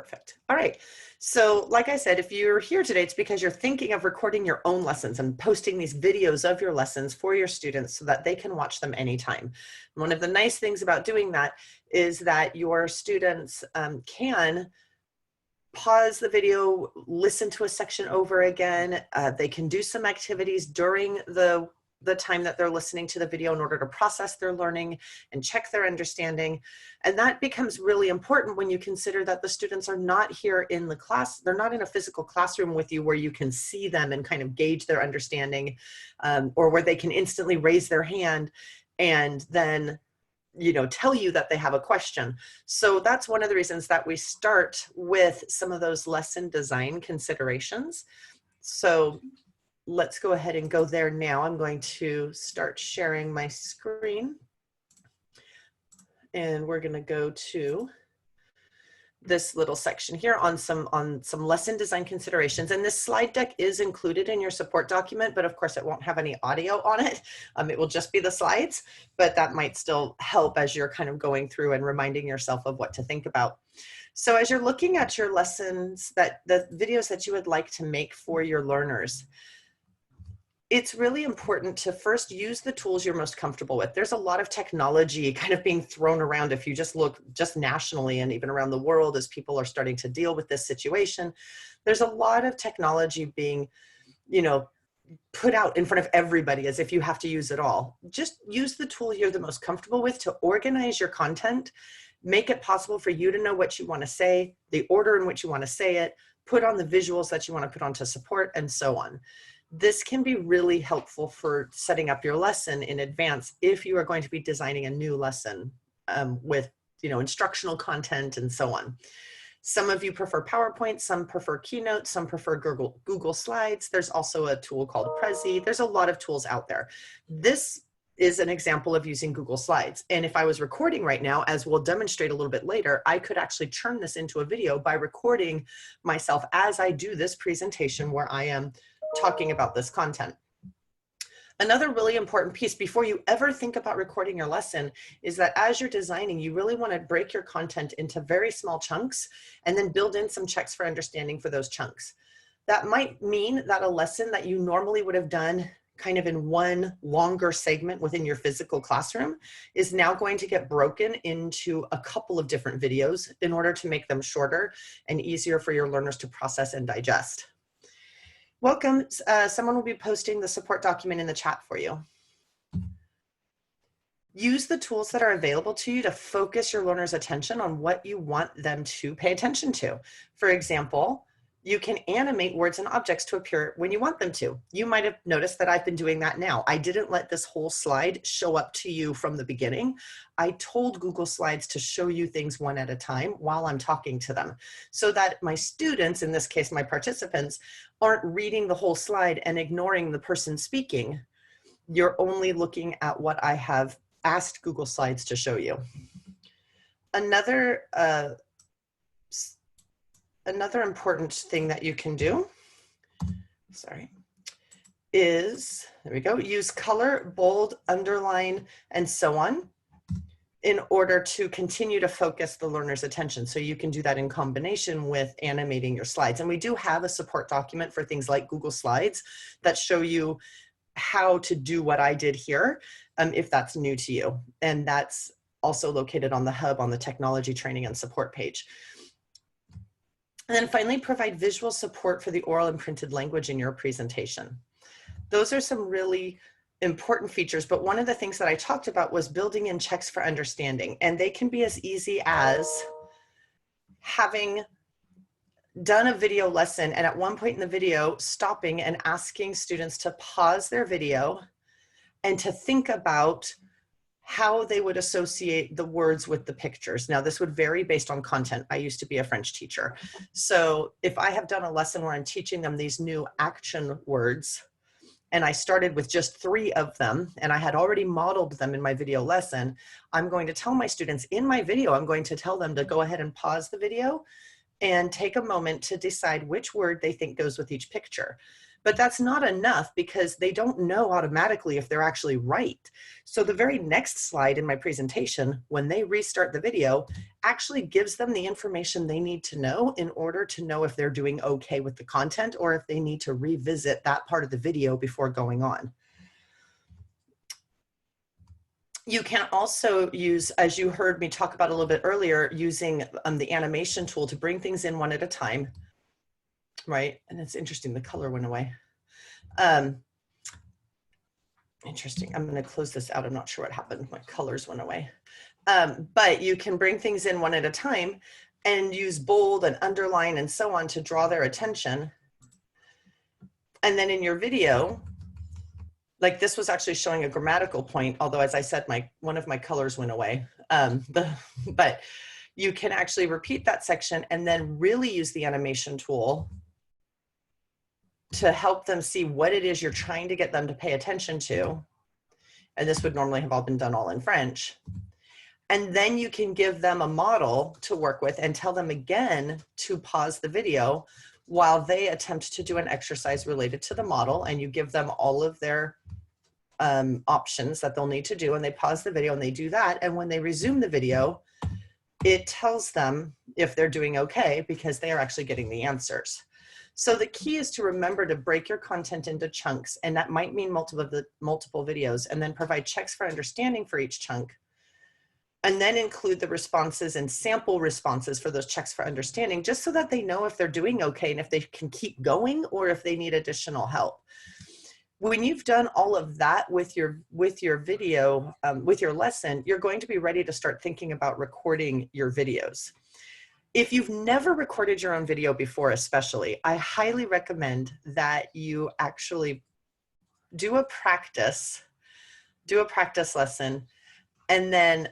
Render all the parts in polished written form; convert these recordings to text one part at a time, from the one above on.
Perfect. All right. So like I said, if you're here today, it's because you're thinking of recording your own lessons and posting these videos of your lessons for your students so that they can watch them anytime. One of the nice things about doing that is that your students can pause the video, listen to a section over again. They can do some activities during the time that they're listening to the video in order to process their learning and check their understanding. And that becomes really important when you consider that the students are not here in the class. They're not in a physical classroom with you where you can see them and kind of gauge their understanding, or where they can instantly raise their hand and then tell you that they have a question. So that's one of the reasons that we start with some of those lesson design considerations. So let's go ahead and go there now. I'm going to start sharing my screen. And we're going to go to this little section here on some lesson design considerations. And this slide deck is included in your support document, but of course it won't have any audio on it. It will just be the slides, but that might still help as you're kind of going through and reminding yourself of what to think about. So as you're looking at your lessons, the videos that you would like to make for your learners, it's really important to first use the tools you're most comfortable with. There's a lot of technology kind of being thrown around if you just look just nationally and even around the world as people are starting to deal with this situation. There's a lot of technology being, put out in front of everybody as if you have to use it all. Just use the tool you're the most comfortable with to organize your content, make it possible for you to know what you want to say, the order in which you want to say it, put on the visuals that you want to put on to support, and so on. This can be really helpful for setting up your lesson in advance if you are going to be designing a new lesson with instructional content and so on. Some of you prefer PowerPoint, some prefer Keynote, some prefer Google Slides. There's also a tool called Prezi. There's a lot of tools out there. This is an example of using Google Slides. And if I was recording right now, as we'll demonstrate a little bit later, I could actually turn this into a video by recording myself as I do this presentation where I am talking about this content. Another really important piece before you ever think about recording your lesson is that as you're designing, you really want to break your content into very small chunks and then build in some checks for understanding for those chunks. That might mean that a lesson that you normally would have done kind of in one longer segment within your physical classroom is now going to get broken into a couple of different videos in order to make them shorter and easier for your learners to process and digest. Welcome. Someone will be posting the support document in the chat for you. Use the tools that are available to you to focus your learners' attention on what you want them to pay attention to. For example, you can animate words and objects to appear when you want them to. You might have noticed that I've been doing that now. I didn't let this whole slide show up to you from the beginning. I told Google Slides to show you things one at a time while I'm talking to them so that my students, in this case, my participants, aren't reading the whole slide and ignoring the person speaking. You're only looking at what I have asked Google Slides to show you. Another important thing that you can do, is, there we go, use color, bold, underline, and so on in order to continue to focus the learner's attention. So you can do that in combination with animating your slides. And we do have a support document for things like Google Slides that show you how to do what I did here, if that's new to you. And that's also located on the hub on the technology training and support page. And then finally, provide visual support for the oral and printed language in your presentation. Those are some really important features, but one of the things that I talked about was building in checks for understanding. And they can be as easy as having done a video lesson and at one point in the video, stopping and asking students to pause their video and to think about how they would associate the words with the pictures. Now, this would vary based on content. I used to be a French teacher. So if I have done a lesson where I'm teaching them these new action words, and I started with just 3 of them, and I had already modeled them in my video lesson, I'm going to tell my students in my video, I'm going to tell them to go ahead and pause the video and take a moment to decide which word they think goes with each picture. But that's not enough because they don't know automatically if they're actually right. So the very next slide in my presentation, when they restart the video, actually gives them the information they need to know in order to know if they're doing okay with the content or if they need to revisit that part of the video before going on. You can also use, as you heard me talk about a little bit earlier, using the animation tool to bring things in one at a time, right? And it's interesting, the color went away. Interesting, I'm gonna close this out. I'm not sure what happened, my colors went away. But you can bring things in one at a time and use bold and underline and so on to draw their attention. And then in your video, like this was actually showing a grammatical point, although as I said, one of my colors went away. But you can actually repeat that section and then really use the animation tool to help them see what it is you're trying to get them to pay attention to. And this would normally have all been done all in French. And then you can give them a model to work with and tell them again to pause the video while they attempt to do an exercise related to the model, and you give them all of their options that they'll need to do, and they pause the video and they do that. And when they resume the video, it tells them if they're doing okay because they are actually getting the answers. So the key is to remember to break your content into chunks, and that might mean multiple videos, and then provide checks for understanding for each chunk, and then include the responses and sample responses for those checks for understanding, just so that they know if they're doing okay and if they can keep going or if they need additional help. When you've done all of that with your video, with your lesson, you're going to be ready to start thinking about recording your videos. If you've never recorded your own video before, especially, I highly recommend that you actually do a practice lesson, and then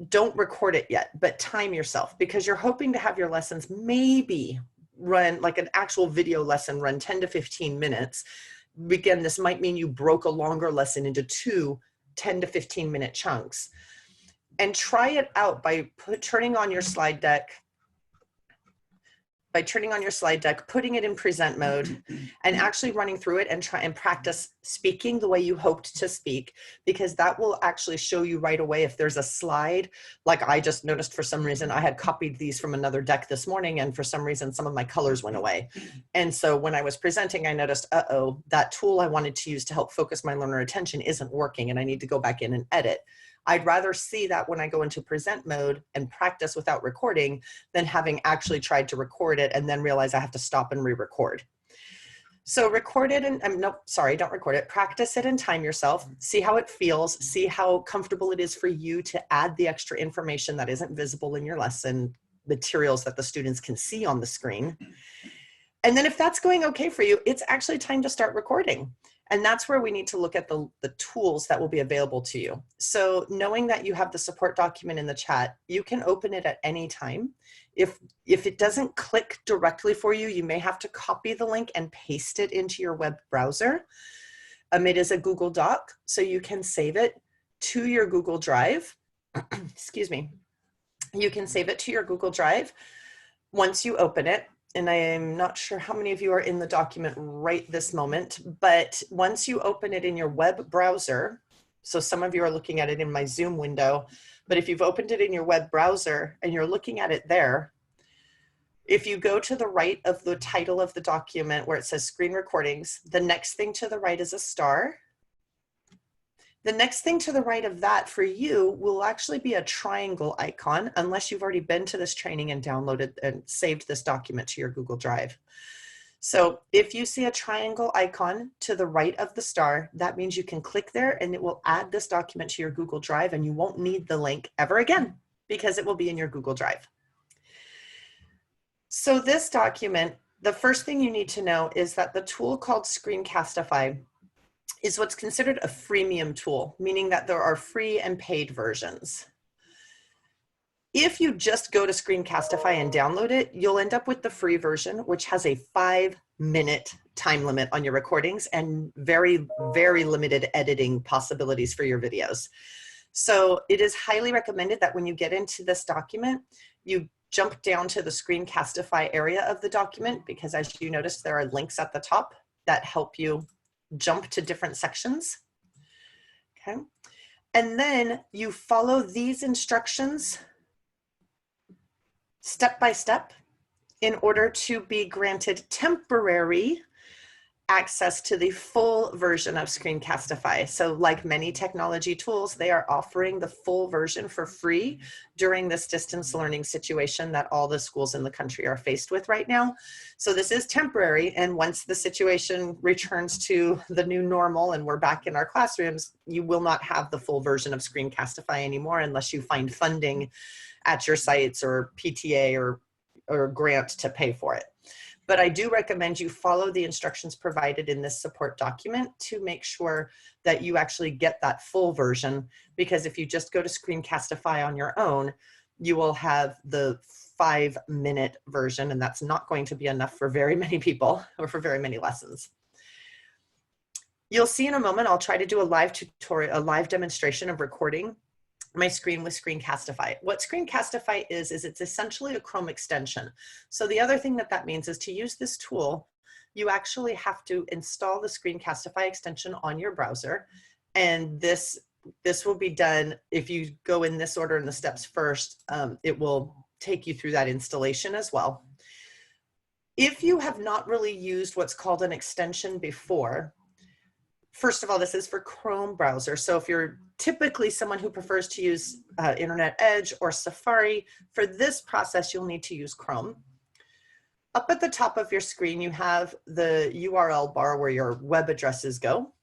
don't record it yet, but time yourself, because you're hoping to have your lessons maybe run, like an actual video lesson, run 10 to 15 minutes. Again, this might mean you broke a longer lesson into 2 10 to 15 minute chunks, and try it out by turning on your slide deck, putting it in present mode, and actually running through it and try and practice speaking the way you hoped to speak, because that will actually show you right away if there's a slide. Like I just noticed, for some reason, I had copied these from another deck this morning, and for some reason, some of my colors went away. And so when I was presenting, I noticed, uh-oh, that tool I wanted to use to help focus my learner attention isn't working, and I need to go back in and edit. I'd rather see that when I go into present mode and practice without recording than having actually tried to record it and then realize I have to stop and re-record. So record it and, don't record it. Practice it and time yourself. See how it feels. See how comfortable it is for you to add the extra information that isn't visible in your lesson materials that the students can see on the screen. And then if that's going okay for you, it's actually time to start recording. And that's where we need to look at the tools that will be available to you. So knowing that you have the support document in the chat, you can open it at any time. If it doesn't click directly for you, you may have to copy the link and paste it into your web browser. It is a Google Doc, so you can save it to your Google Drive. Excuse me. You can save it to your Google Drive once you open it. And I am not sure how many of you are in the document right this moment, but once you open it in your web browser, so some of you are looking at it in my Zoom window, but if you've opened it in your web browser and you're looking at it there, if you go to the right of the title of the document where it says screen recordings, the next thing to the right is a star. The next thing to the right of that for you will actually be a triangle icon, unless you've already been to this training and downloaded and saved this document to your Google Drive. So if you see a triangle icon to the right of the star, that means you can click there and it will add this document to your Google Drive, and you won't need the link ever again because it will be in your Google Drive. So this document, the first thing you need to know is that the tool called Screencastify is what's considered a freemium tool, meaning that there are free and paid versions. If you just go to Screencastify and download it, you'll end up with the free version, which has a 5-minute time limit on your recordings and very, very limited editing possibilities for your videos. So it is highly recommended that when you get into this document, you jump down to the Screencastify area of the document, because as you notice, there are links at the top. that help you jump to different sections. Okay. And then you follow these instructions step by step in order to be granted temporary access to the full version of Screencastify. So like many technology tools, they are offering the full version for free during this distance learning situation that all the schools in the country are faced with right now. So this is temporary, and once the situation returns to the new normal and we're back in our classrooms, you will not have the full version of Screencastify anymore unless you find funding at your sites or PTA or grant to pay for it. But I do recommend you follow the instructions provided in this support document to make sure that you actually get that full version, because if you just go to Screencastify on your own, you will have the 5-minute version, and that's not going to be enough for very many people or for very many lessons. You'll see in a moment, I'll try to do a live tutorial, a live demonstration of recording my screen with Screencastify. What Screencastify is it's essentially a Chrome extension. So the other thing that means is to use this tool, you actually have to install the Screencastify extension on your browser. And this will be done if you go in this order in the steps first. It will take you through that installation as well. If you have not really used what's called an extension before, first of all, this is for Chrome browser. So if you're typically someone who prefers to use Internet Edge or Safari, for this process, you'll need to use Chrome. Up at the top of your screen, you have the URL bar where your web addresses go.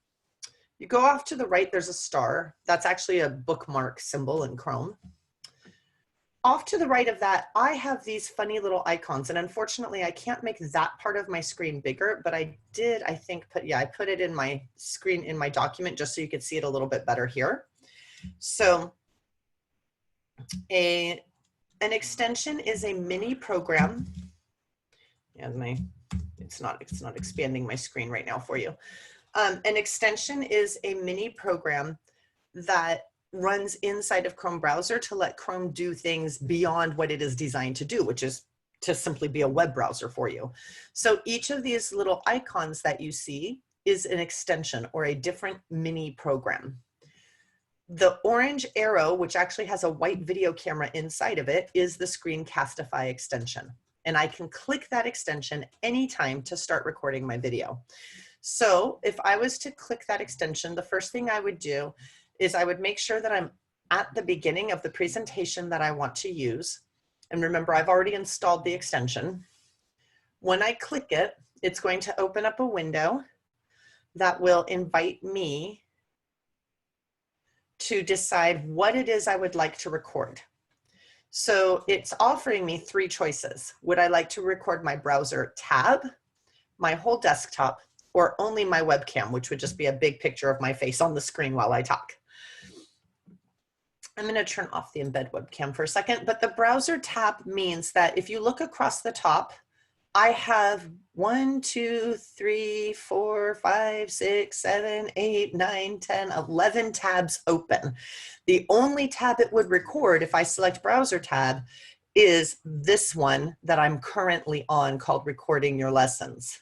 You go off to the right, there's a star. That's actually a bookmark symbol in Chrome. Off to the right of that, I have these funny little icons, and unfortunately I can't make that part of my screen bigger, but I did, I think, I put it in my screen in my document just so you could see it a little bit better here. So an extension is a mini program, and it's not expanding my screen right now for you. An extension is a mini program that runs inside of Chrome browser to let Chrome do things beyond what it is designed to do, which is to simply be a web browser for you. So each of these little icons that you see is an extension or a different mini program. The orange arrow, which actually has a white video camera inside of it, is the Screencastify extension. And I can click that extension anytime to start recording my video. So if I was to click that extension, the first thing I would do is I would make sure that I'm at the beginning of the presentation that I want to use. And remember, I've already installed the extension. When I click it, it's going to open up a window that will invite me to decide what it is I would like to record. So it's offering me 3 choices. Would I like to record my browser tab, my whole desktop, or only my webcam, which would just be a big picture of my face on the screen while I talk? I'm going to turn off the embed webcam for a second, but the browser tab means that if you look across the top, I have 1, 2, 3, 4, 5, 6, 7, 8, 9, 10, 11 tabs open. The only tab it would record if I select browser tab is this one that I'm currently on, called Recording Your Lessons.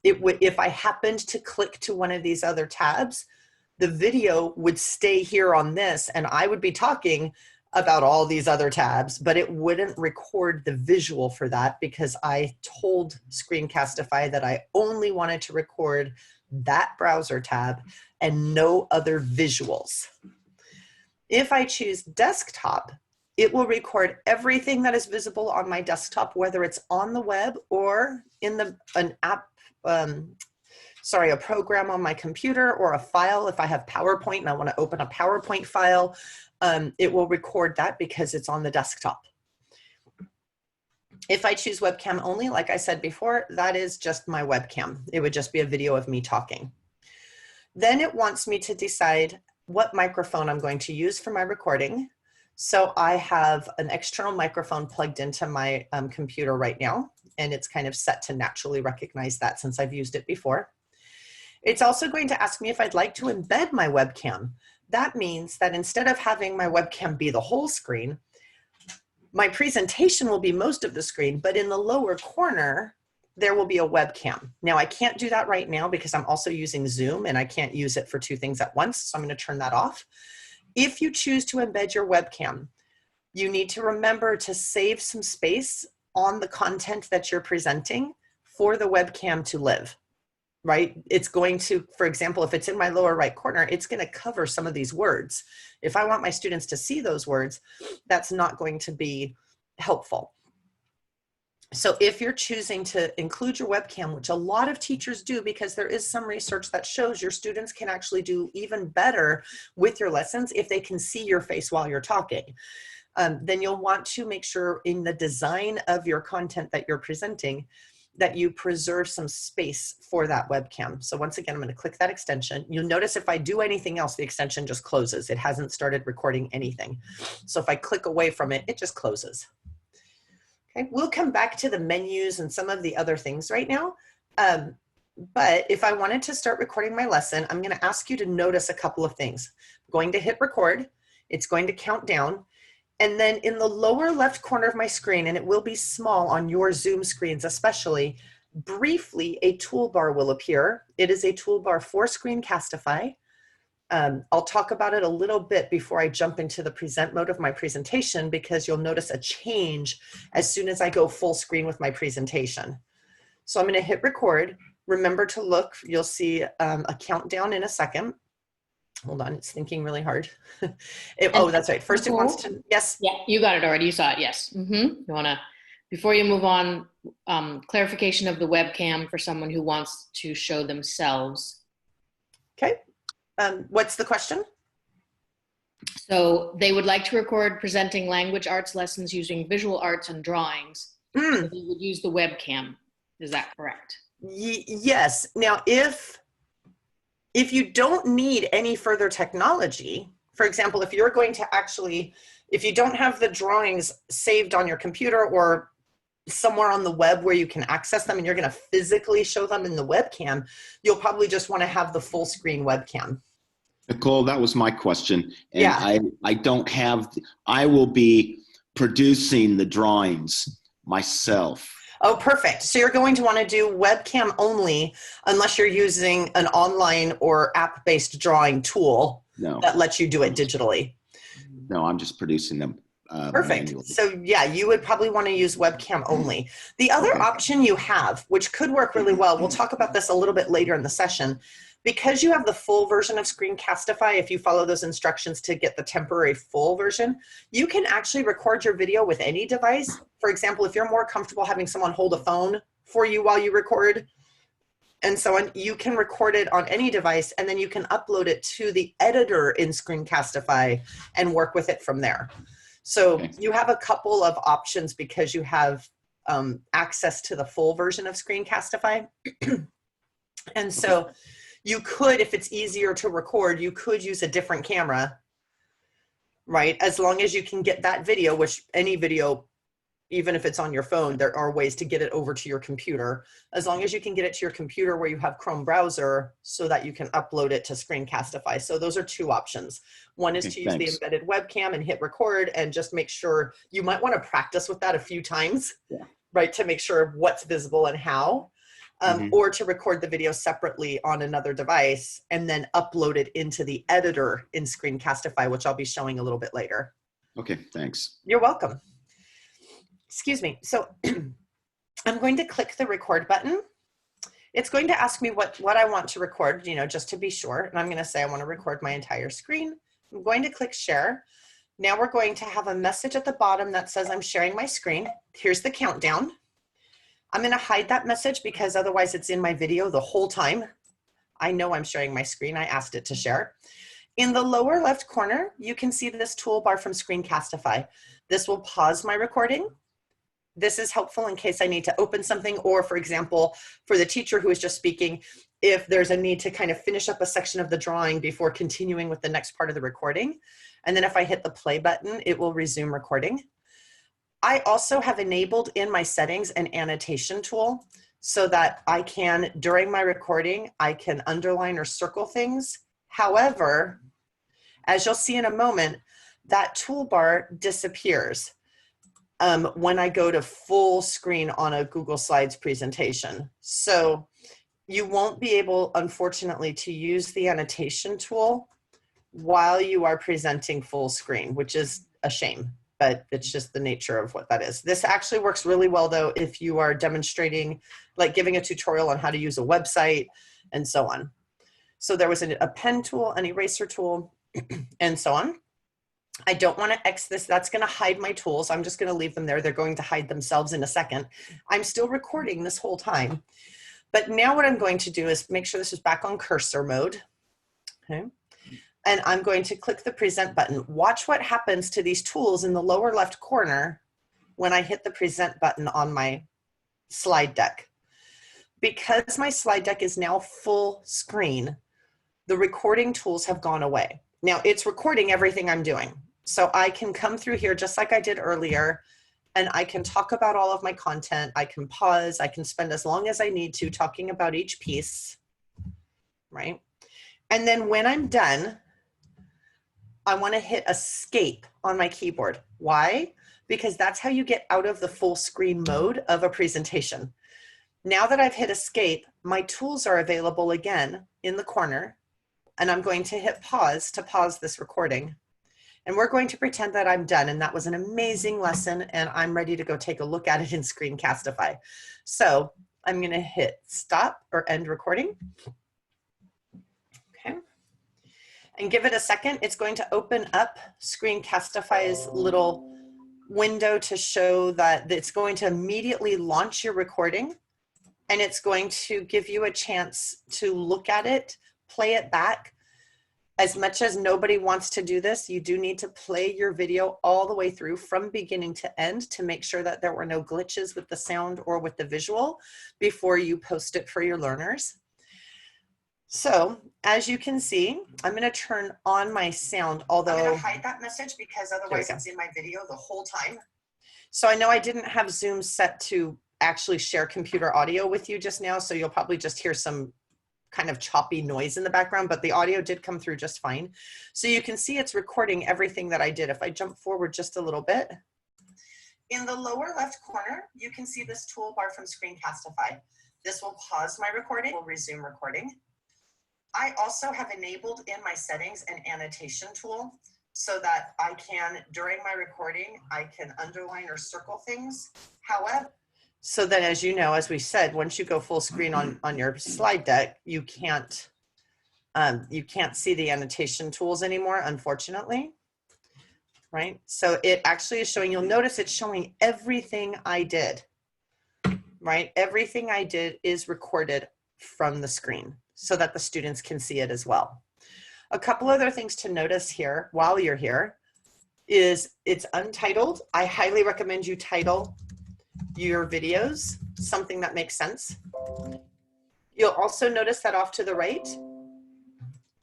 If I happened to click to one of these other tabs, the video would stay here on this, and I would be talking about all these other tabs, but it wouldn't record the visual for that because I told Screencastify that I only wanted to record that browser tab and no other visuals. If I choose desktop, it will record everything that is visible on my desktop, whether it's on the web or in a program on my computer, or a file. If I have PowerPoint and I want to open a PowerPoint file, it will record that because it's on the desktop. If I choose webcam only, like I said before, that is just my webcam. It would just be a video of me talking. Then it wants me to decide what microphone I'm going to use for my recording. So I have an external microphone plugged into my computer right now, and it's kind of set to naturally recognize that since I've used it before. It's also going to ask me if I'd like to embed my webcam. That means that instead of having my webcam be the whole screen, my presentation will be most of the screen, but in the lower corner, there will be a webcam. Now I can't do that right now because I'm also using Zoom and I can't use it for two things at once. So I'm going to turn that off. If you choose to embed your webcam, you need to remember to save some space on the content that you're presenting for the webcam to live, right? It's going to, for example, if it's in my lower right corner, it's going to cover some of these words. If I want my students to see those words, that's not going to be helpful. So if you're choosing to include your webcam, which a lot of teachers do because there is some research that shows your students can actually do even better with your lessons if they can see your face while you're talking, then you'll want to make sure in the design of your content that you're presenting that you preserve some space for that webcam. So once again, I'm going to click that extension. You'll notice if I do anything else, the extension just closes. It hasn't started recording anything. So if I click away from it, it just closes. Okay, we'll come back to the menus and some of the other things right now. But if I wanted to start recording my lesson, I'm going to ask you to notice a couple of things. I'm going to hit record. It's going to count down. And then in the lower left corner of my screen, and it will be small on your Zoom screens especially, briefly a toolbar will appear. It is a toolbar for Screencastify. I'll talk about it a little bit before I jump into the present mode of my presentation because you'll notice a change as soon as I go full screen with my presentation. So I'm going to hit record. Remember to look. You'll see a countdown in a second. Hold on, it's thinking really hard. Oh, that's right. First it wants to, yes? Yeah, you got it already. You saw it, yes. You want to, before you move on, clarification of the webcam for someone who wants to show themselves. Okay. What's the question? So they would like to record presenting language arts lessons using visual arts and drawings. So they would use the webcam. Is that correct? Yes. Now, if you don't need any further technology, for example, if you're going to actually, if you don't have the drawings saved on your computer or somewhere on the web where you can access them and you're going to physically show them in the webcam, you'll probably just want to have the full screen webcam. Nicole, that was my question. And yeah. I don't have, I will be producing the drawings myself. Oh, perfect. So you're going to want to do webcam only unless you're using an online or app-based drawing tool that lets you do it digitally. No, I'm just producing them. Perfect. Manually. So yeah, you would probably want to use webcam only. The other option you have, which could work really well, we'll talk about this a little bit later in the session, because you have the full version of Screencastify, if you follow those instructions to get the temporary full version, you can actually record your video with any device. For example, if you're more comfortable having someone hold a phone for you while you record and so on, you can record it on any device and then you can upload it to the editor in Screencastify and work with it from there. So you have a couple of options because you have access to the full version of Screencastify. And so you could, if it's easier to record, you could use a different camera, right? As long as you can get that video, which any video, even if it's on your phone, there are ways to get it over to your computer. As long as you can get it to your computer where you have Chrome browser so that you can upload it to Screencastify. So those are two options. One is to use the embedded webcam and hit record and just make sure, you might want to practice with that a few times, right? To make sure what's visible and how. Or to record the video separately on another device and then upload it into the editor in Screencastify, which I'll be showing a little bit later. Okay, thanks. You're welcome. Excuse me. So I'm going to click the record button. It's going to ask me what I want to record, you know, just to be sure. And I'm going to say I want to record my entire screen. I'm going to click share. Now we're going to have a message at the bottom that says I'm sharing my screen. Here's the countdown. I'm going to hide that message because otherwise it's in my video the whole time. I know I'm sharing my screen. I asked it to share. In the lower left corner, you can see this toolbar from Screencastify. This will pause my recording. This is helpful in case I need to open something, or for example, for the teacher who is just speaking, if there's a need to kind of finish up a section of the drawing before continuing with the next part of the recording. And then if I hit the play button, it will resume recording. I also have enabled in my settings an annotation tool so that I can, during my recording, I can underline or circle things. However, as you'll see in a moment, that toolbar disappears. when I go to full screen on a Google Slides presentation. So you won't be able, unfortunately, to use the annotation tool while you are presenting full screen, which is a shame, but it's just the nature of what that is. This actually works really well though if you are demonstrating, like giving a tutorial on how to use a website and so on. So there was a pen tool, an eraser tool, and so on. I don't want to X this. That's going to hide my tools. I'm just going to leave them there. They're going to hide themselves in a second. I'm still recording this whole time. But now what I'm going to do is make sure this is back on cursor mode. Okay. And I'm going to click the present button. Watch what happens to these tools in the lower left corner when I hit the present button on my slide deck. Because my slide deck is now full screen, the recording tools have gone away. Now it's recording everything I'm doing. So I can come through here just like I did earlier, and I can talk about all of my content. I can pause. I can spend as long as I need to talking about each piece, right? And then when I'm done, I want to hit escape on my keyboard. Why? Because that's how you get out of the full screen mode of a presentation. Now that I've hit escape, my tools are available again in the corner, and I'm going to hit pause to pause this recording. And we're going to pretend that I'm done, and that was an amazing lesson, and I'm ready to go take a look at it in Screencastify. So I'm going to hit stop or end recording. Okay. And give it a second. It's going to open up Screencastify's little window to show that it's going to immediately launch your recording, and it's going to give you a chance to look at it, play it back. As much as nobody wants to do this, you do need to play your video all the way through from beginning to end to make sure that there were no glitches with the sound or with the visual before you post it for your learners. So as you can see, I'm going to turn on my sound, although I'm going to hide that message because otherwise it's in my video the whole time. So I know I didn't have Zoom set to actually share computer audio with you just now, so you'll probably just hear some kind of choppy noise in the background, but the audio did come through just fine. So you can see it's recording everything that I did. If I jump forward just a little bit, in the lower left corner, you can see this toolbar from Screencastify. This will pause my recording, will resume recording. I also have enabled in my settings an annotation tool so that I can, during my recording, I can underline or circle things. However, so then, as you know, as we said, once you go full screen on your slide deck, you can't see the annotation tools anymore, unfortunately, right? So it actually is showing, you'll notice it's showing everything I did, right? Everything I did is recorded from the screen so that the students can see it as well. A couple other things to notice here while you're here is it's untitled. I highly recommend you title your videos something that makes sense. You'll also notice that off to the right,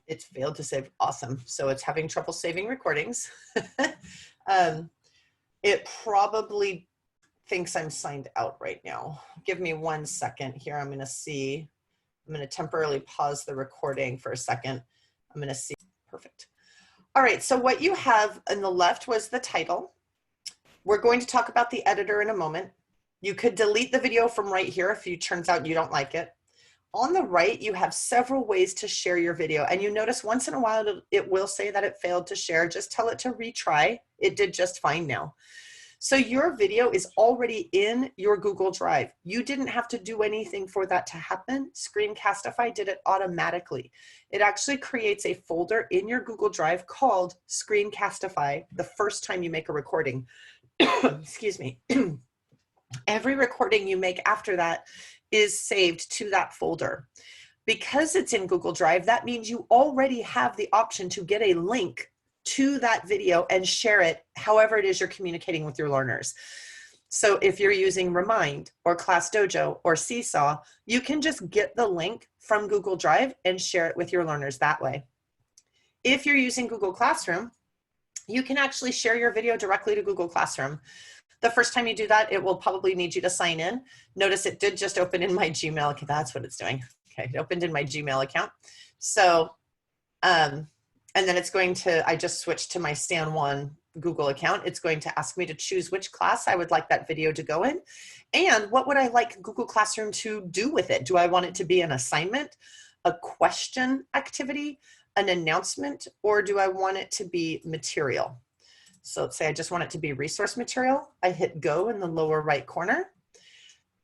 it's failed to save. Awesome. So it's having trouble saving recordings. It probably thinks I'm signed out right now. Give me 1 second here. I'm going to see. I'm going to temporarily pause the recording for a second. I'm going to see. Perfect. All right. So what you have on the left was the title. We're going to talk about the editor in a moment. You could delete the video from right here if it turns out you don't like it. On the right, you have several ways to share your video. And you notice once in a while, it will say that it failed to share. Just tell it to retry. It did just fine now. So your video is already in your Google Drive. You didn't have to do anything for that to happen. Screencastify did it automatically. It actually creates a folder in your Google Drive called Screencastify the first time you make a recording. Excuse me. Every recording you make after that is saved to that folder. Because it's in Google Drive, that means you already have the option to get a link to that video and share it however it is you're communicating with your learners. So if you're using Remind or Class Dojo or Seesaw, you can just get the link from Google Drive and share it with your learners that way. If you're using Google Classroom, you can actually share your video directly to Google Classroom. The first time you do that, it will probably need you to sign in. Notice it did just open in my Gmail. Okay, that's what it's doing. Okay, it opened in my Gmail account. So, and then it's going to, I just switched to my San Juan Google account. It's going to ask me to choose which class I would like that video to go in, and what would I like Google Classroom to do with it. Do I want it to be an assignment, a question activity, an announcement, or do I want it to be material? So let's say I just want it to be resource material. I hit go in the lower right corner.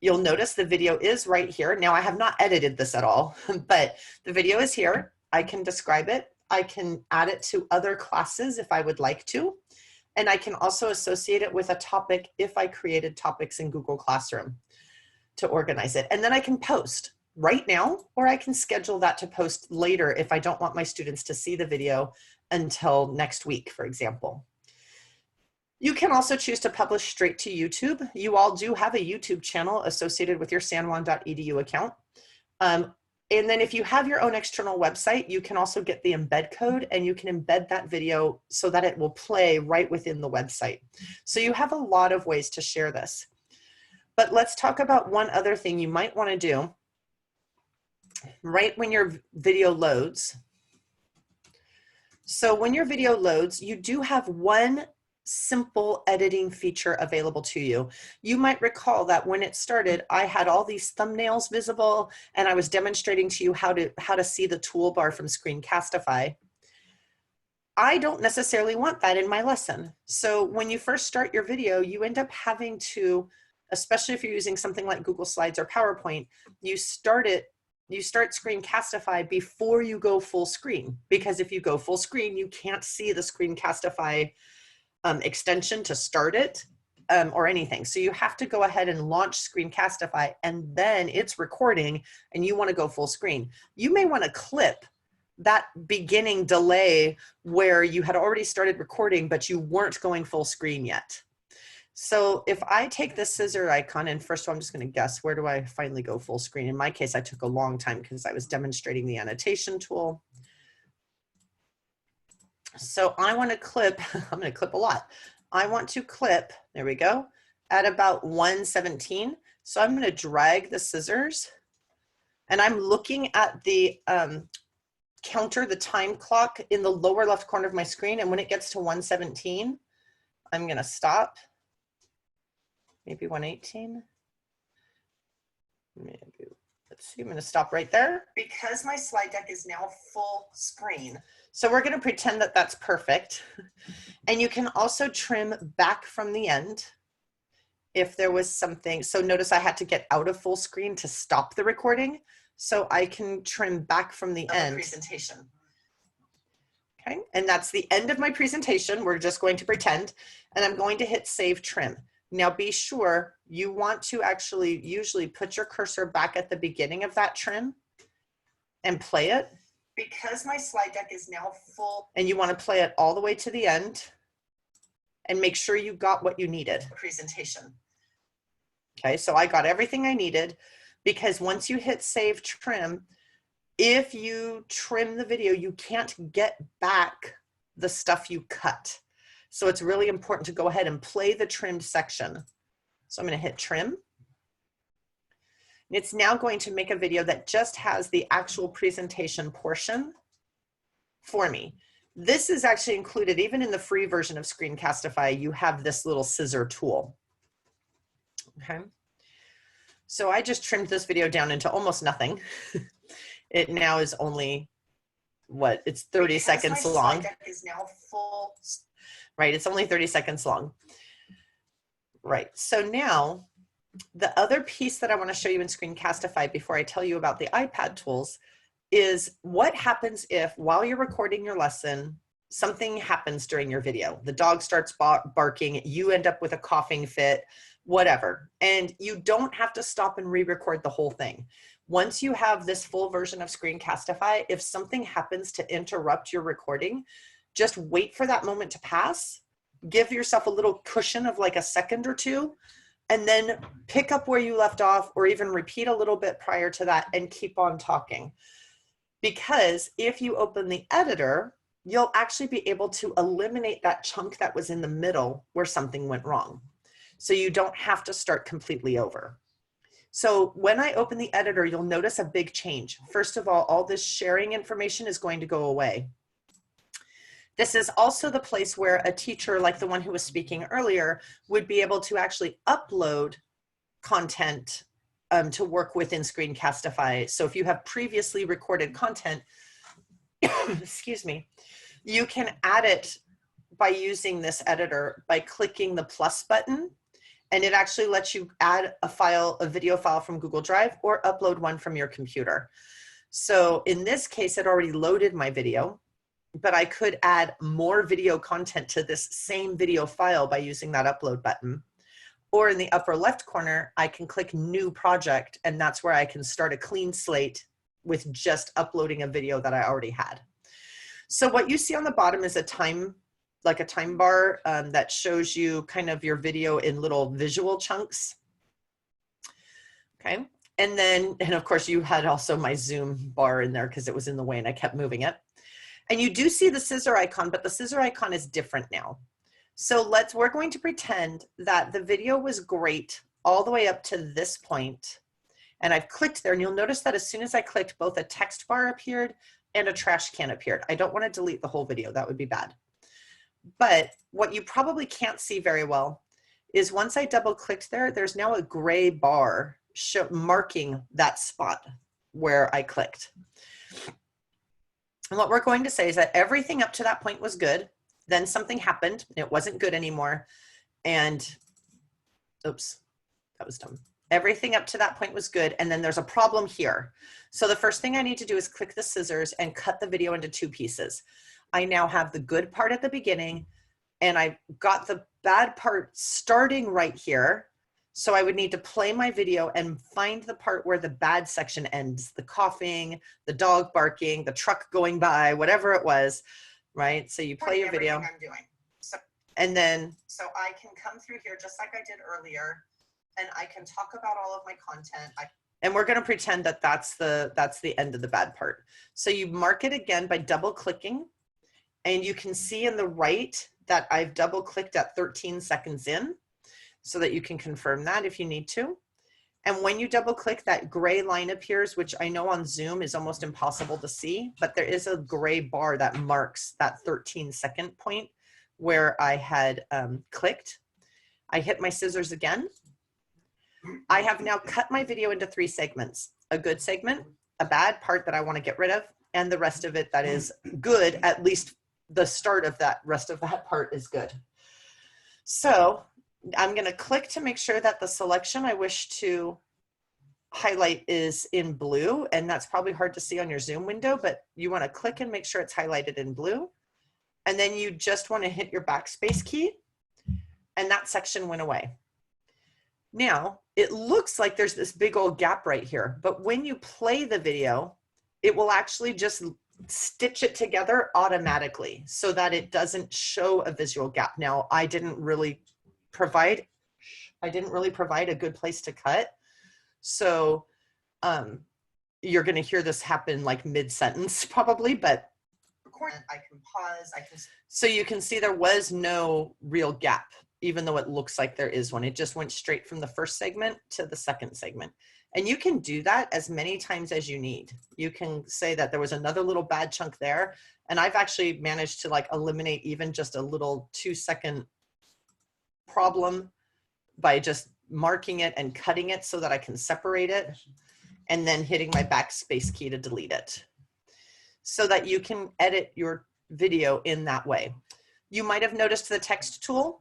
You'll notice the video is right here. Now I have not edited this at all, but the video is here. I can describe it. I can add it to other classes if I would like to. And I can also associate it with a topic if I created topics in Google Classroom to organize it. And then I can post right now, or I can schedule that to post later if I don't want my students to see the video until next week, for example. You can also choose to publish straight to YouTube. You all do have a YouTube channel associated with your sanjuan.edu account. And then if you have your own external website, you can also get the embed code and you can embed that video so that it will play right within the website. So you have a lot of ways to share this. But let's talk about one other thing you might want to do right when your video loads. So when your video loads, you do have one simple editing feature available to you. You might recall that when it started, I had all these thumbnails visible and I was demonstrating to you how to see the toolbar from Screencastify. I don't necessarily want that in my lesson. So when you first start your video, you end up having to, especially if you're using something like Google Slides or PowerPoint, you start Screencastify before you go full screen, because if you go full screen, you can't see the Screencastify extension to start it or anything. So you have to go ahead and launch Screencastify and then it's recording and you want to go full screen. You may want to clip that beginning delay where you had already started recording, but you weren't going full screen yet. So if I take the scissor icon, and first of all, I'm just going to guess, where do I finally go full screen? In my case, I took a long time because I was demonstrating the annotation tool. So I want to clip, I'm going to clip a lot. I want to clip, there we go, at about 1:17. So I'm going to drag the scissors and I'm looking at the counter, the time clock in the lower left corner of my screen. And when it gets to 1:17, I'm going to stop. Maybe 1:18. Maybe, let's see, I'm going to stop right there because my slide deck is now full screen. So we're going to pretend that that's perfect. And you can also trim back from the end if there was something. So notice I had to get out of full screen to stop the recording. So I can trim back from the end. Presentation. Okay, and that's the end of my presentation. We're just going to pretend, and I'm going to hit Save Trim. Now be sure you want to actually usually put your cursor back at the beginning of that trim and play it. Because my slide deck is now full, and you want to play it all the way to the end and make sure you got what you needed. Presentation. Okay, so I got everything I needed, because once you hit Save Trim, if you trim the video, you can't get back the stuff you cut. So it's really important to go ahead and play the trimmed section. So I'm going to hit Trim. It's now going to make a video that just has the actual presentation portion for me. This is actually included even in the free version of Screencastify. You have this little scissor tool. Okay. So I just trimmed this video down into almost nothing. It now is only, what, it's 30 seconds long. My slide deck is now full. Right, it's only 30 seconds long. Right, so now, the other piece that I want to show you in Screencastify before I tell you about the iPad tools is what happens if, while you're recording your lesson, something happens during your video. The dog starts barking, you end up with a coughing fit, whatever. And you don't have to stop and re-record the whole thing. Once you have this full version of Screencastify, if something happens to interrupt your recording, just wait for that moment to pass. Give yourself a little cushion of like a second or two, and then pick up where you left off, or even repeat a little bit prior to that and keep on talking. Because if you open the editor, you'll actually be able to eliminate that chunk that was in the middle where something went wrong. So you don't have to start completely over. So when I open the editor, you'll notice a big change. First of all this sharing information is going to go away. This is also the place where a teacher like the one who was speaking earlier would be able to actually upload content to work within Screencastify. So if you have previously recorded content, excuse me, you can add it by using this editor by clicking the plus button, and it actually lets you add a file, a video file from Google Drive, or upload one from your computer. So in this case, it already loaded my video, but I could add more video content to this same video file by using that upload button. Or in the upper left corner, I can click new project, and that's where I can start a clean slate with just uploading a video that I already had. So what you see on the bottom is a time, like a time bar that shows you kind of your video in little visual chunks. Okay. And then, and of course you had also my zoom bar in there because it was in the way and I kept moving it. And you do see the scissor icon, but the scissor icon is different now. So we're going to pretend that the video was great all the way up to this point. And I've clicked there, and you'll notice that as soon as I clicked, both a text bar appeared and a trash can appeared. I don't want to delete the whole video, that would be bad. But what you probably can't see very well is once I double clicked there, there's now a gray bar marking that spot where I clicked. And what we're going to say is that everything up to that point was good. Then something happened, it wasn't good anymore. And oops, that was dumb. Everything up to that point was good. And then there's a problem here. So the first thing I need to do is click the scissors and cut the video into 2 pieces. I now have the good part at the beginning, and I've got the bad part starting right here. So I would need to play my video and find the part where the bad section ends, the coughing, the dog barking, the truck going by, whatever it was, right? So you play your video. I'm doing. And then, so I can come through here just like I did earlier, and I can talk about all of my content. And we're going to pretend that that's the end of the bad part. So you mark it again by double clicking, and you can see in the right that I've double clicked at 13 seconds in, so that you can confirm that if you need to. And when you double click, that gray line appears, which I know on Zoom is almost impossible to see, but there is a gray bar that marks that 13-second point where I had clicked. I hit my scissors again. I have now cut my video into 3 segments: a good segment, a bad part that I want to get rid of, and the rest of it that is good. At least the start of that rest of that part is good. So I'm going to click to make sure that the selection I wish to highlight is in blue, and that's probably hard to see on your Zoom window, but you want to click and make sure it's highlighted in blue. And then you just want to hit your backspace key, and that section went away. Now, it looks like there's this big old gap right here, but when you play the video, it will actually just stitch it together automatically so that it doesn't show a visual gap. Now, I didn't really provide a good place to cut. So you're going to hear this happen like mid-sentence probably, but I can pause. So you can see there was no real gap, even though it looks like there is one. It just went straight from the first segment to the second segment. And you can do that as many times as you need. You can say that there was another little bad chunk there. And I've actually managed to like eliminate even just a little 2-second problem by just marking it and cutting it so that I can separate it, and then hitting my backspace key to delete it, so that you can edit your video in that way. You might have noticed the text tool.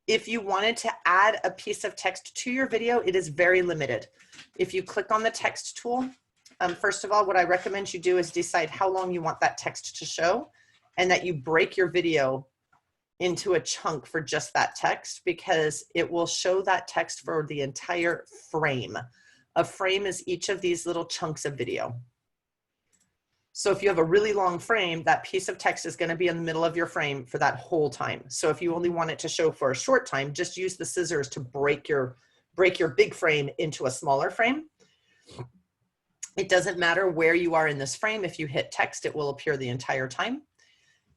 If you wanted to add a piece of text to your video, it is very limited. If you click on the text tool, first of all, what I recommend you do is decide how long you want that text to show, and that you break your video into a chunk for just that text, because it will show that text for the entire frame. A frame is each of these little chunks of video. So if you have a really long frame, that piece of text is going to be in the middle of your frame for that whole time. So if you only want it to show for a short time, just use the scissors to break your big frame into a smaller frame. It doesn't matter where you are in this frame. If you hit text, it will appear the entire time.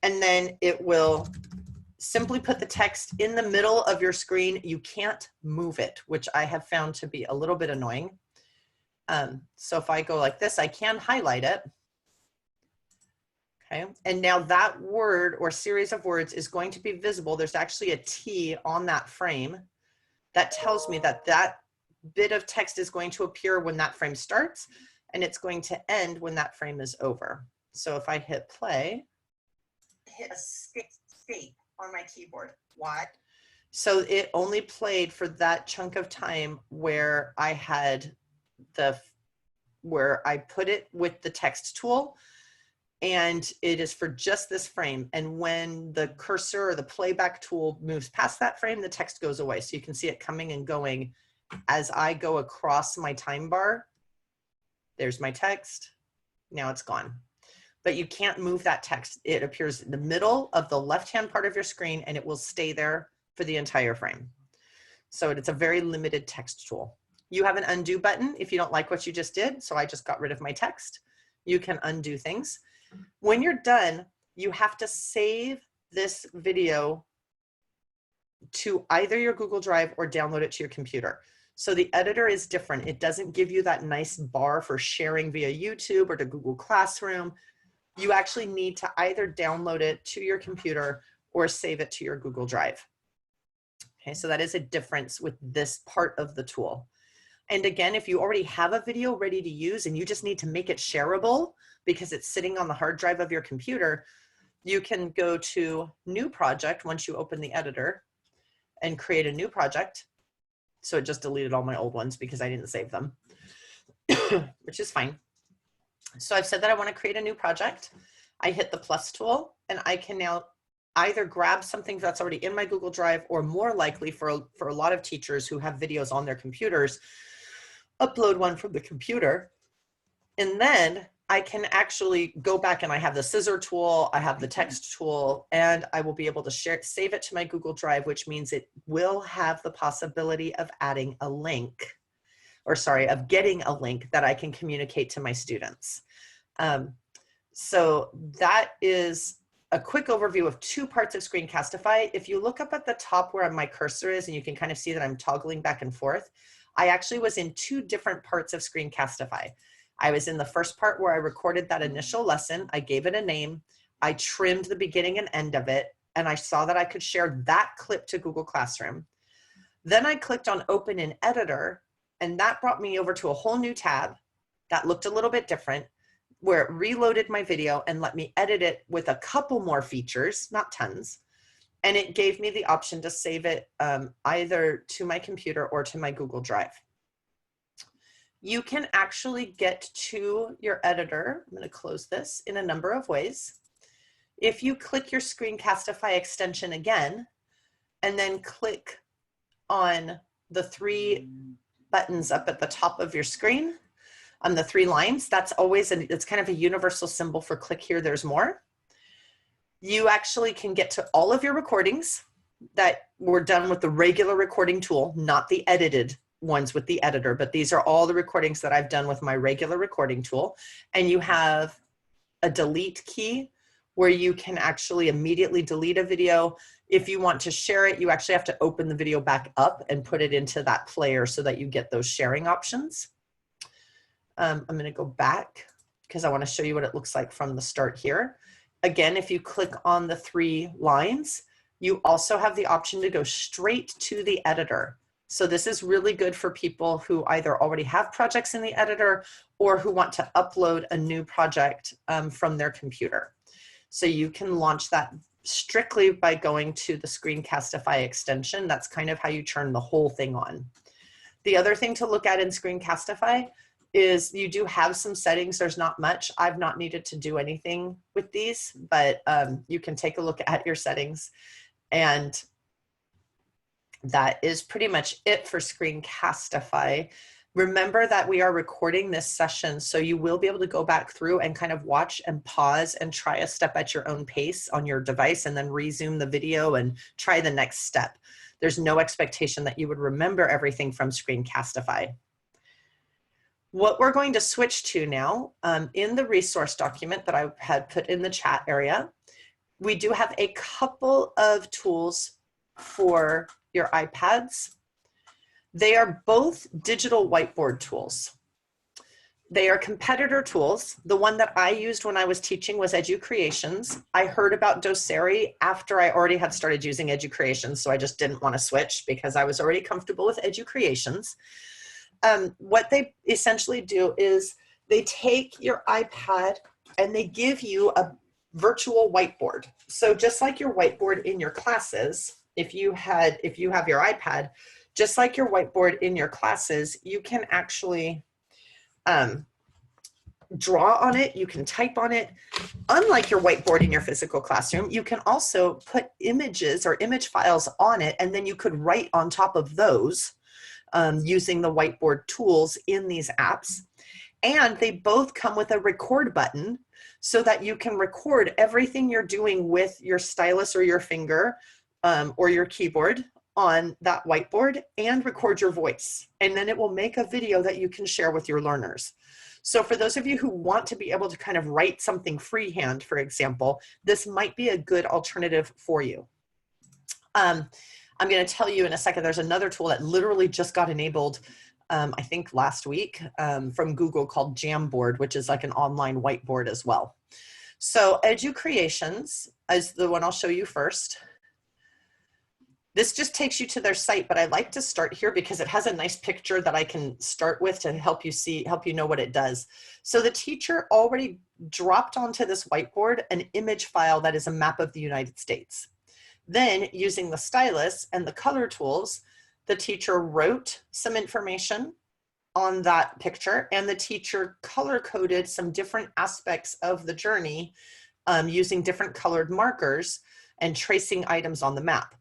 And then it will simply put the text in the middle of your screen. You can't move it, which I have found to be a little bit annoying. So if I go like this, I can highlight it. Okay, and now that word or series of words is going to be visible. There's actually a T on that frame that tells me that that bit of text is going to appear when that frame starts, and it's going to end when that frame is over. So if I hit play, hit escape on my keyboard. Why? So it only played for that chunk of time where I had where I put it with the text tool, and it is for just this frame. And when the cursor or the playback tool moves past that frame, the text goes away. So you can see it coming and going as I go across my time bar. There's my text. Now it's gone. But you can't move that text. It appears in the middle of the left-hand part of your screen, and it will stay there for the entire frame. So it's a very limited text tool. You have an undo button if you don't like what you just did. So I just got rid of my text. You can undo things. When you're done, you have to save this video to either your Google Drive or download it to your computer. So the editor is different. It doesn't give you that nice bar for sharing via YouTube or to Google Classroom. You actually need to either download it to your computer or save it to your Google Drive. Okay, so that is a difference with this part of the tool. And again, if you already have a video ready to use and you just need to make it shareable because it's sitting on the hard drive of your computer, you can go to New Project once you open the editor and create a new project. So it just deleted all my old ones because I didn't save them, which is fine. So I've said that I want to create a new project. I hit the plus tool, and I can now either grab something that's already in my Google Drive, or more likely for a lot of teachers who have videos on their computers, upload one from the computer. And then I can actually go back, and I have the scissor tool, I have the text tool, and I will be able to save it to my Google Drive, which means it will have the possibility of adding a link, or sorry, of getting a link that I can communicate to my students. So that is a quick overview of two parts of Screencastify. If you look up at the top where my cursor is, and you can kind of see that I'm toggling back and forth, I actually was in two different parts of Screencastify. I was in the first part where I recorded that initial lesson. I gave it a name. I trimmed the beginning and end of it, and I saw that I could share that clip to Google Classroom. Then I clicked on Open in Editor, and that brought me over to a whole new tab that looked a little bit different, where it reloaded my video and let me edit it with a couple more features, not tons. And it gave me the option to save it either to my computer or to my Google Drive. You can actually get to your editor, I'm going to close this, in a number of ways. If you click your Screencastify extension again, and then click on the three buttons up at the top of your screen, on the three lines, that's always, it's kind of a universal symbol for click here, there's more. You actually can get to all of your recordings that were done with the regular recording tool, not the edited ones with the editor, but these are all the recordings that I've done with my regular recording tool. And you have a delete key where you can actually immediately delete a video. If you want to share it, you actually have to open the video back up and put it into that player so that you get those sharing options. I'm going to go back because I want to show you what it looks like from the start here. Again, if you click on the three lines, you also have the option to go straight to the editor. So this is really good for people who either already have projects in the editor or who want to upload a new project from their computer. So you can launch that strictly by going to the Screencastify extension. That's kind of how you turn the whole thing on. The other thing to look at in Screencastify is you do have some settings. There's not much. I've not needed to do anything with these, but you can take a look at your settings. And that is pretty much it for Screencastify. Remember that we are recording this session, so you will be able to go back through and kind of watch and pause and try a step at your own pace on your device, and then resume the video and try the next step. There's no expectation that you would remember everything from Screencastify. What we're going to switch to now, in the resource document that I had put in the chat area, we do have a couple of tools for your iPads. They are both digital whiteboard tools. They are competitor tools. The one that I used when I was teaching was EduCreations. I heard about Doceri after I already had started using EduCreations, so I just didn't want to switch because I was already comfortable with EduCreations. What they essentially do is they take your iPad and they give you a virtual whiteboard. So just like your whiteboard in your classes, if you have your iPad, just like your whiteboard in your classes, you can actually draw on it, you can type on it. Unlike your whiteboard in your physical classroom, you can also put images or image files on it, and then you could write on top of those using the whiteboard tools in these apps. And they both come with a record button so that you can record everything you're doing with your stylus or your finger or your keyboard on that whiteboard and record your voice. And then it will make a video that you can share with your learners. So for those of you who want to be able to kind of write something freehand, for example, this might be a good alternative for you. I'm going to tell you in a second, there's another tool that literally just got enabled, I think last week from Google called Jamboard, which is like an online whiteboard as well. So EduCreations is the one I'll show you first. This just takes you to their site, but I like to start here because it has a nice picture that I can start with to help you know what it does. So the teacher already dropped onto this whiteboard an image file that is a map of the United States. Then using the stylus and the color tools, the teacher wrote some information on that picture, and the teacher color coded some different aspects of the journey using different colored markers and tracing items on the map.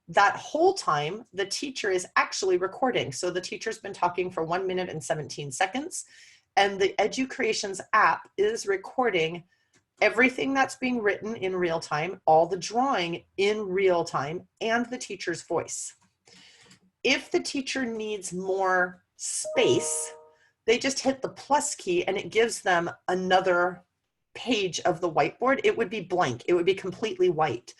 That whole time, the teacher is actually recording. So the teacher's been talking for 1 minute and 17 seconds, and the EduCreations app is recording everything that's being written in real time, all the drawing in real time, and the teacher's voice. If the teacher needs more space, they just hit the plus key and it gives them another page of the whiteboard. It would be blank. It would be completely white.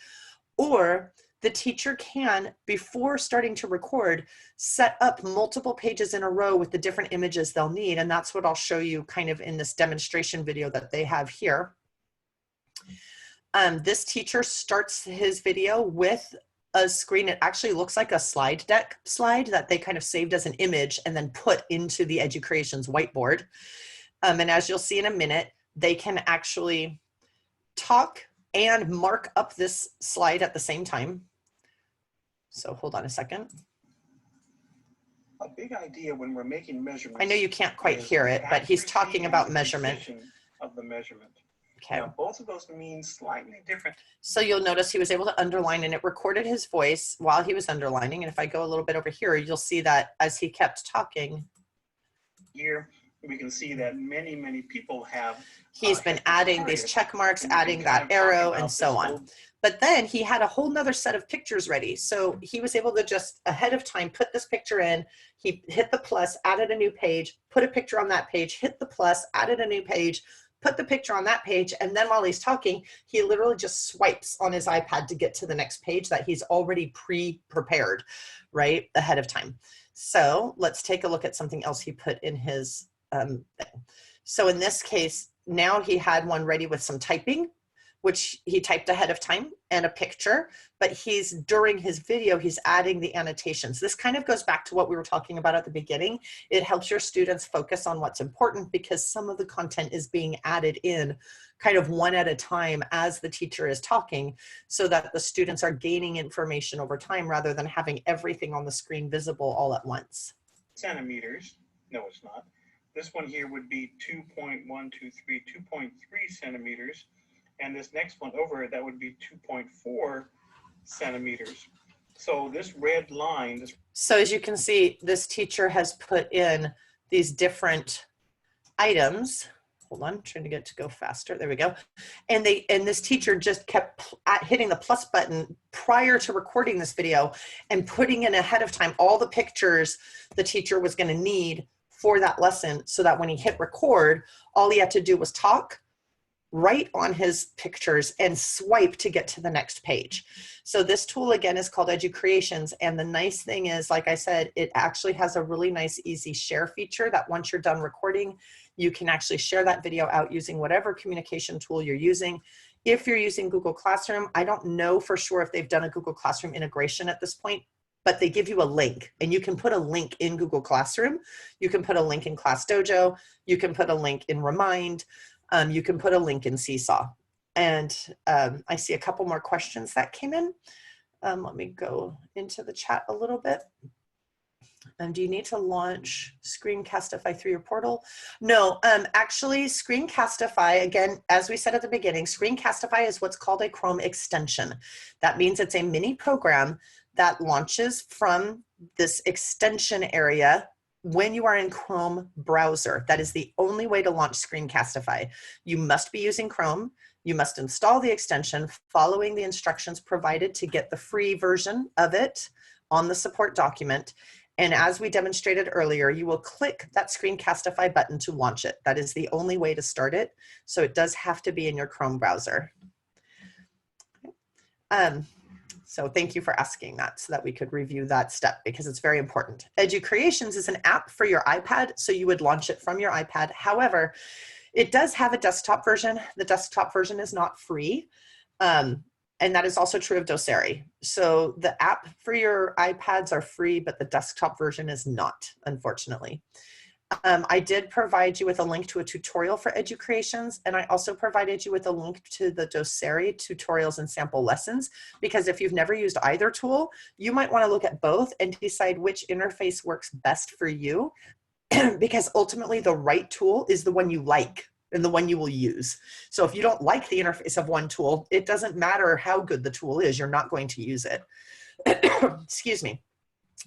Or the teacher can, before starting to record, set up multiple pages in a row with the different images they'll need. And that's what I'll show you kind of in this demonstration video that they have here. This teacher starts his video with a screen. It actually looks like a slide deck slide that they kind of saved as an image and then put into the EduCreations whiteboard. And as you'll see in a minute, they can actually talk and mark up this slide at the same time. So hold on a second. A big idea when we're making measurements. I know you can't quite hear it, but he's talking about measurement. Of the measurement. Okay. Now, both of those mean slightly different. So you'll notice he was able to underline, and it recorded his voice while he was underlining. And if I go a little bit over here, you'll see that as he kept talking. Here, we can see that many people have. He's been adding these check marks, adding that arrow, and so on. But then he had a whole nother set of pictures ready. So he was able to just ahead of time put this picture in. He hit the plus, added a new page, put a picture on that page, hit the plus, added a new page, put the picture on that page. And then while he's talking, he literally just swipes on his iPad to get to the next page that he's already pre-prepared, right, ahead of time. So let's take a look at something else he put in his thing. So in this case, now he had one ready with some typing, which he typed ahead of time, and a picture, but during his video, he's adding the annotations. This kind of goes back to what we were talking about at the beginning. It helps your students focus on what's important because some of the content is being added in kind of one at a time as the teacher is talking, so that the students are gaining information over time rather than having everything on the screen visible all at once. Centimeters. No, it's not. This one here would be 2.3 centimeters. And this next one over, that would be 2.4 centimeters. So this red line. So as you can see, this teacher has put in these different items. Hold on, I'm trying to get to go faster. There we go. And this teacher just kept hitting the plus button prior to recording this video and putting in ahead of time all the pictures the teacher was going to need for that lesson, so that when he hit record, all he had to do was talk, right on his pictures and swipe to get to the next page. So this tool again is called EduCreations, and the nice thing is, like I said, it actually has a really nice easy share feature that once you're done recording, you can actually share that video out using whatever communication tool you're using. If you're using Google Classroom, I don't know for sure if they've done a Google Classroom integration at this point, but they give you a link, and you can put a link in Google Classroom. You can put a link in Class Dojo. You can put a link in Remind. You can put a link in Seesaw. And I see a couple more questions that came in. Let me go into the chat a little bit. Do you need to launch Screencastify through your portal? No, actually Screencastify, again, as we said at the beginning, Screencastify is what's called a Chrome extension. That means it's a mini program that launches from this extension area when you are in Chrome browser. That is the only way to launch Screencastify. You must be using Chrome. You must install the extension following the instructions provided to get the free version of it on the support document. And as we demonstrated earlier, you will click that Screencastify button to launch it. That is the only way to start it. So it does have to be in your Chrome browser. So thank you for asking that so that we could review that step because it's very important. EduCreations is an app for your iPad, so you would launch it from your iPad. However, it does have a desktop version. The desktop version is not free. And that is also true of Doceri. So the app for your iPads are free, but the desktop version is not, unfortunately. I did provide you with a link to a tutorial for EduCreations, and I also provided you with a link to the Doceri tutorials and sample lessons, because if you've never used either tool, you might want to look at both and decide which interface works best for you, because ultimately the right tool is the one you like and the one you will use. So if you don't like the interface of one tool, it doesn't matter how good the tool is, you're not going to use it. Excuse me.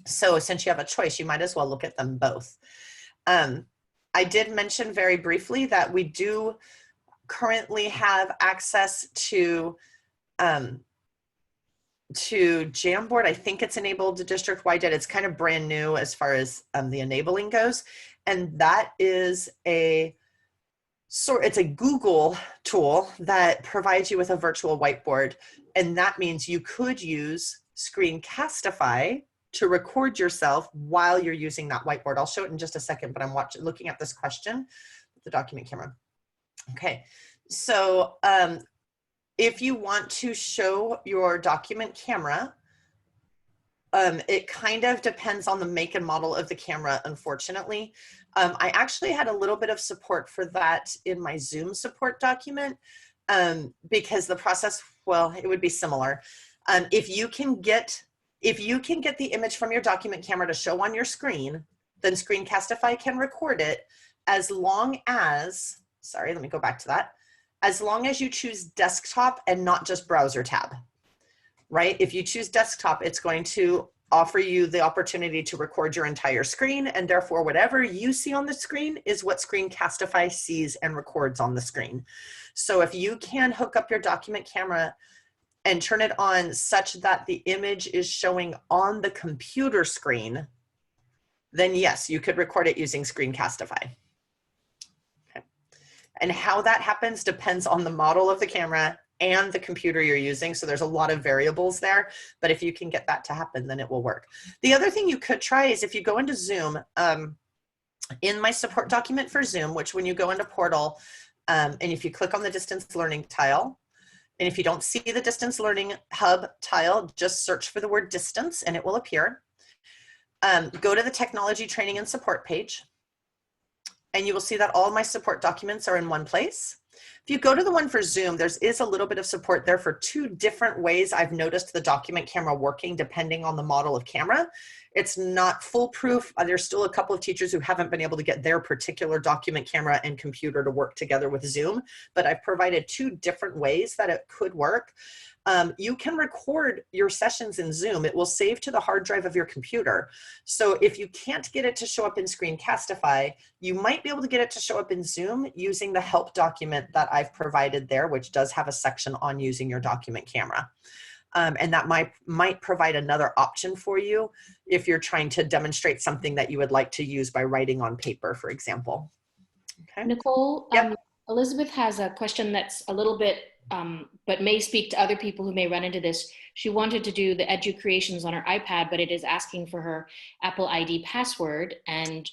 So since you have a choice, you might as well look at them both. I did mention very briefly that we do currently have access to Jamboard. I think it's enabled district-wide yet. It's kind of brand new as far as the enabling goes. And that is it's a Google tool that provides you with a virtual whiteboard. And that means you could use Screencastify to record yourself while you're using that whiteboard. I'll show it in just a second, but I'm looking at this question with the document camera. Okay, so if you want to show your document camera, it kind of depends on the make and model of the camera, unfortunately. I actually had a little bit of support for that in my Zoom support document because the process, well, it would be similar. If you can get the image from your document camera to show on your screen, then Screencastify can record it as long as, sorry, let me go back to that, as long as you choose desktop and not just browser tab, right? If you choose desktop, it's going to offer you the opportunity to record your entire screen, and therefore whatever you see on the screen is what Screencastify sees and records on the screen. So if you can hook up your document camera and turn it on such that the image is showing on the computer screen, then yes, you could record it using Screencastify. Okay. And how that happens depends on the model of the camera and the computer you're using. So there's a lot of variables there, but if you can get that to happen, then it will work. The other thing you could try is if you go into Zoom, in my support document for Zoom, which when you go into Portal, and if you click on the distance learning tile, and if you don't see the distance learning hub tile, just search for the word distance and it will appear. Go to the technology training and support page, and you will see that all my support documents are in one place. If you go to the one for Zoom, there is a little bit of support there for two different ways I've noticed the document camera working depending on the model of camera. It's not foolproof. There's still a couple of teachers who haven't been able to get their particular document camera and computer to work together with Zoom, but I've provided two different ways that it could work. You can record your sessions in Zoom. It will save to the hard drive of your computer. So if you can't get it to show up in Screencastify, you might be able to get it to show up in Zoom using the help document that I've provided there, which does have a section on using your document camera. And that might provide another option for you if you're trying to demonstrate something that you would like to use by writing on paper, for example. Okay. Nicole, yep. Elizabeth has a question that's a little bit, but may speak to other people who may run into this. She wanted to do the Edu Creations on her iPad, but it is asking for her Apple ID password, and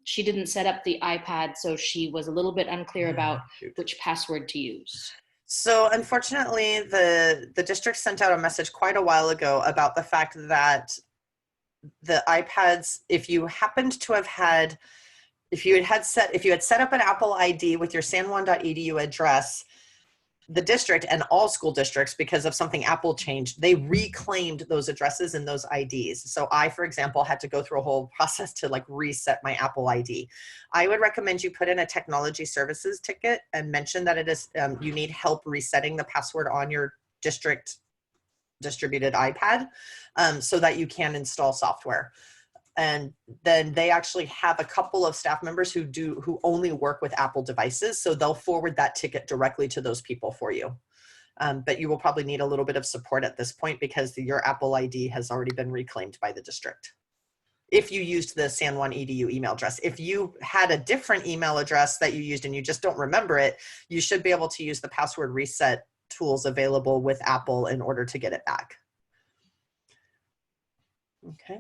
she didn't set up the iPad, so she was a little bit unclear about which password to use. So unfortunately, the district sent out a message quite a while ago about the fact that the iPads, if you happened to have had, if you had set up an Apple ID with your san juan.edu address, the district and all school districts, because of something Apple changed, they reclaimed those addresses and those IDs. So I, for example, had to go through a whole process to like reset my Apple ID. I would recommend you put in a technology services ticket and mention that it is you need help resetting the password on your district distributed iPad so that you can install software. And then they actually have a couple of staff members who only work with Apple devices. So they'll forward that ticket directly to those people for you. But you will probably need a little bit of support at this point because your Apple ID has already been reclaimed by the district. If you used the San Juan EDU email address. If you had a different email address that you used and you just don't remember it, you should be able to use the password reset tools available with Apple in order to get it back. Okay.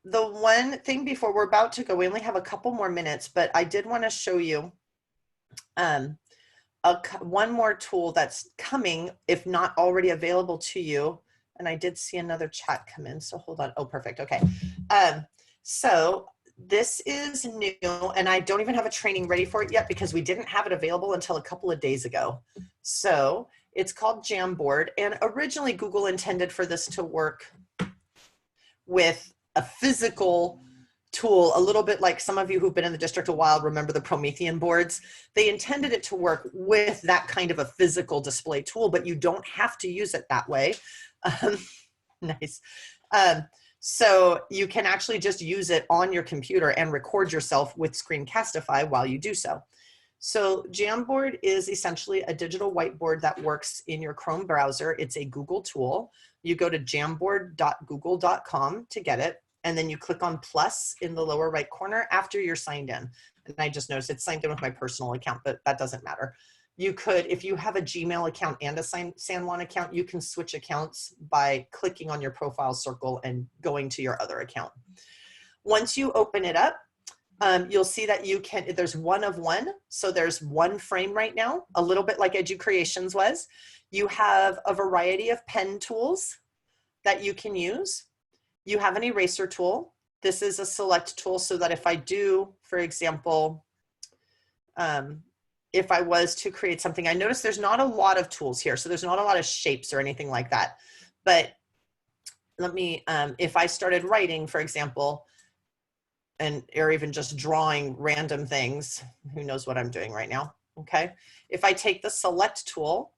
The one thing before we're about to go, we only have a couple more minutes, but I did want to show you one more tool that's coming, if not already available to you. And I did see another chat come in, so hold on. Oh, perfect. Okay. So this is new, and I don't even have a training ready for it yet because we didn't have it available until a couple of days ago. So it's called Jamboard, and originally Google intended for this to work with a physical tool, a little bit like some of you who've been in the district a while remember the Promethean boards. They intended it to work with that kind of a physical display tool, but you don't have to use it that way. Nice. So you can actually just use it on your computer and record yourself with Screencastify while you do so. So Jamboard is essentially a digital whiteboard that works in your Chrome browser. It's a Google tool. You go to jamboard.google.com to get it. And then you click on plus in the lower right corner after you're signed in. And I just noticed it's signed in with my personal account, but that doesn't matter. You could, if you have a Gmail account and a San Juan account, you can switch accounts by clicking on your profile circle and going to your other account. Once you open it up, you'll see that you can, there's one of one. So there's one frame right now, a little bit like Edu Creations was. You have a variety of pen tools that you can use. You have an eraser tool. This is a select tool so that if I do, for example, if I was to create something, I notice there's not a lot of tools here. So there's not a lot of shapes or anything like that. But let me, if I started writing, for example, or even just drawing random things, who knows what I'm doing right now, okay? If I take the select tool,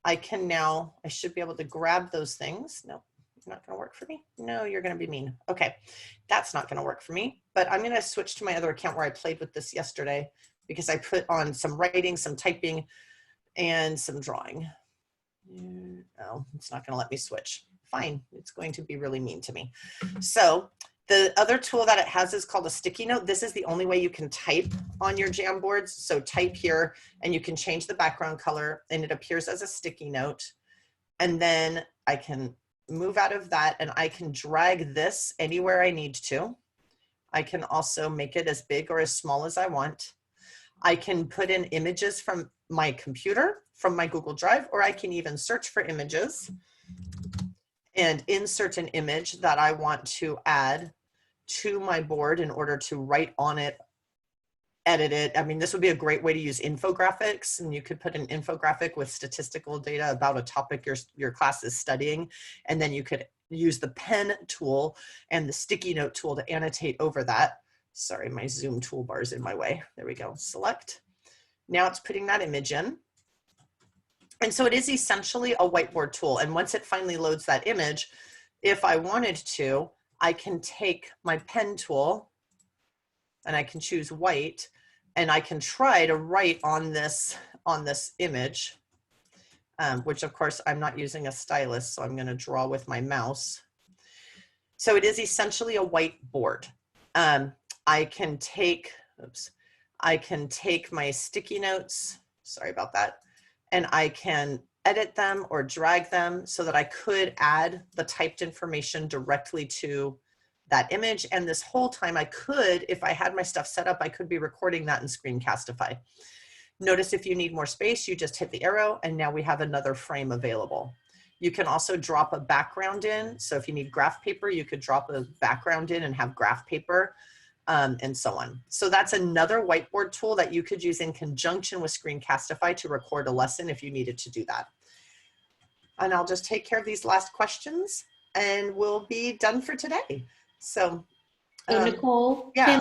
I can now, I should be able to grab those things. No, not gonna work for me. No, you're gonna be mean. Okay, that's not gonna work for me, but I'm gonna switch to my other account where I played with this yesterday because I put on some writing, some typing, and some drawing. No, it's not gonna let me switch. Fine, it's going to be really mean to me. So the other tool that it has is called a sticky note. This is the only way you can type on your Jamboards. So type here and you can change the background color and it appears as a sticky note. And then I can move out of that and I can drag this anywhere I need to. I can also make it as big or as small as I want. I can put in images from my computer, from my Google Drive, or I can even search for images and insert an image that I want to add to my board in order to write on it, edit it. I mean, this would be a great way to use infographics, and you could put an infographic with statistical data about a topic your class is studying, and then you could use the pen tool and the sticky note tool to annotate over that. Sorry, my Zoom toolbar is in my way. There we go, select. Now it's putting that image in. And so it is essentially a whiteboard tool. And once it finally loads that image, if I wanted to, I can take my pen tool and I can choose white and I can try to write on this image, which of course I'm not using a stylus, so I'm going to draw with my mouse. So it is essentially a whiteboard. I can take, I can take my sticky notes, sorry about that, and I can edit them or drag them so that I could add the typed information directly to that image. And this whole time I could, if I had my stuff set up, I could be recording that in Screencastify. Notice if you need more space, you just hit the arrow and now we have another frame available. You can also drop a background in. So if you need graph paper, you could drop a background in and have graph paper. And so on. So that's another whiteboard tool that you could use in conjunction with Screencastify to record a lesson if you needed to do that. And I'll just take care of these last questions and we'll be done for today. So, Nicole, yeah.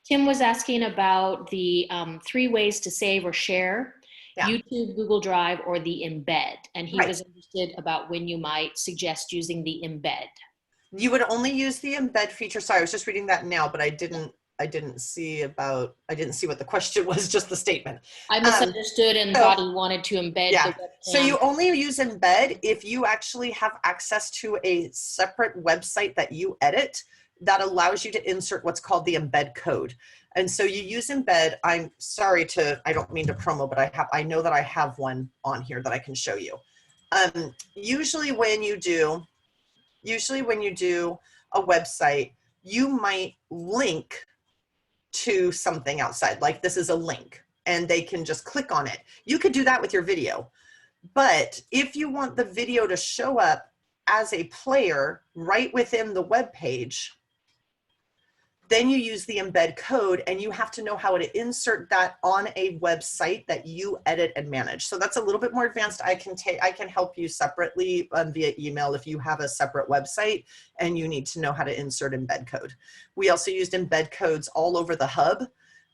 Tim was asking about the 3 ways to save or share, Yeah. YouTube, Google Drive, or the embed. And he Right. was interested about when you might suggest using the embed. You would only use the embed feature. Sorry, I was just reading that now, but I didn't see what the question was, just the statement. I misunderstood and thought he wanted to embed the webcam. So you only use embed if you actually have access to a separate website that you edit that allows you to insert what's called the embed code. And so you use embed. I'm sorry I don't mean to promo, but I know that I have one on here that I can show you. Usually when you do a website, you might link to something outside, like this is a link and they can just click on it. You could do that with your video. But if you want the video to show up as a player right within the web page, then you use the embed code and you have to know how to insert that on a website that you edit and manage. So that's a little bit more advanced. I can help you separately via email if you have a separate website and you need to know how to insert embed code. We also used embed codes all over the hub.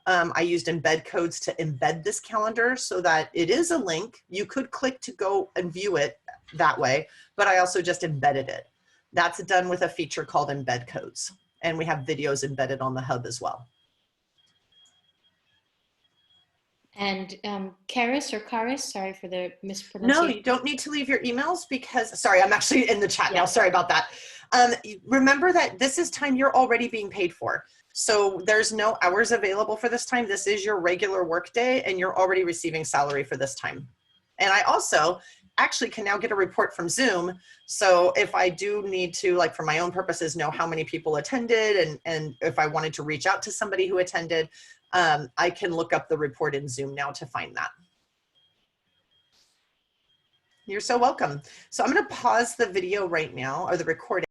I used embed codes to embed this calendar so that it is a link. You could click to go and view it that way, but I also just embedded it. That's done with a feature called embed codes. And we have videos embedded on the hub as well. And Karis or Karis, sorry for the mispronunciation. No, you don't need to leave your emails because, sorry, I'm actually in the chat now. Sorry about that. Remember that this is time you're already being paid for. So there's no hours available for this time. This is your regular work day and you're already receiving salary for this time. And I also actually can now get a report from Zoom. So if I do need to, like for my own purposes, know how many people attended and if I wanted to reach out to somebody who attended, I can look up the report in Zoom now to find that. You're so welcome. So I'm going to pause the video right now, or the recording.